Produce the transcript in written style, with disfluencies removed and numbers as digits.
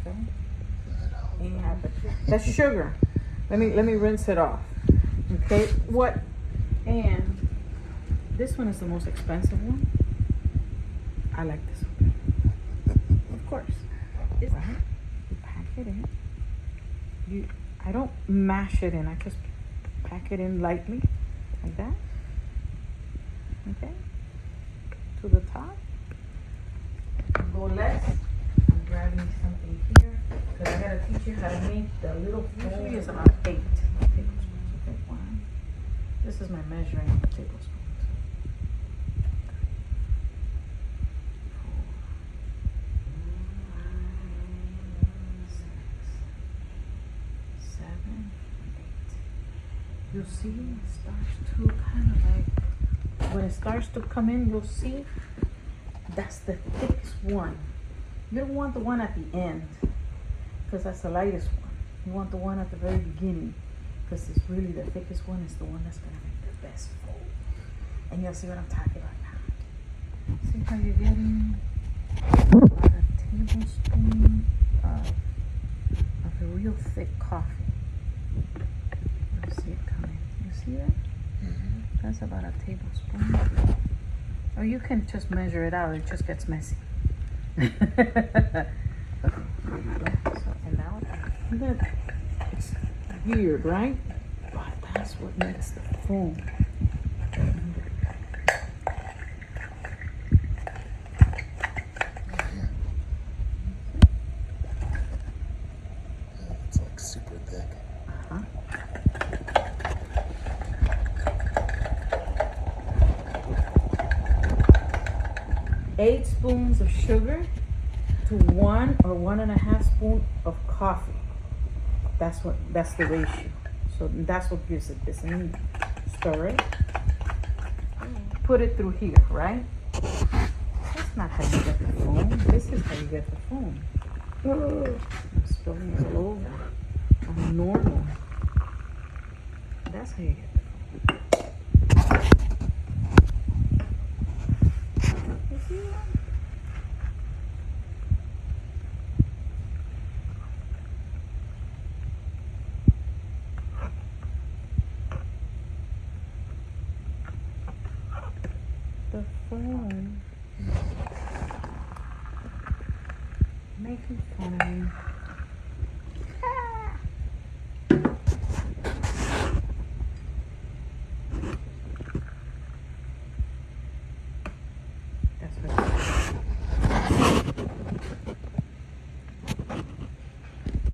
Okay. And that's sugar. Let me rinse it off. Okay. What? And this one is the most expensive one. I like this one. Of course. It's right. You pack it in. I don't mash it in. I just pack it in lightly, like that. Okay. To the top. Go less. I'm grabbing something here because I gotta teach you how to make the little foam. Usually it's about 8 tablespoons. Okay, 1. This is my measuring tablespoons. 4, 5, 6, 7, 8. You'll see it starts to kind of like, when it starts to come in, you'll see that's the thickest one. You don't want the one at the end because that's the lightest one. You want the one at the very beginning because it's really the thickest one is the one that's going to make the best fold. And you'll see what I'm talking about now. See how you're getting about a tablespoon of a real thick coffee. You'll see it coming. You see that? Mm-hmm. That's about a tablespoon. Or you can just measure it out. It just gets messy. Okay. So, and now it's weird, right? But that's what makes the foam. It's like super thick. 8 spoons of sugar to 1 or 1.5 spoon of coffee. That's the ratio. So that's what gives it this. And stir it. Put it through here, right? That's not how you get the foam. This is how you get the foam. I'm spilling it all over. I'm normal. That's how you get the foam. You see that? The foam making fun of me.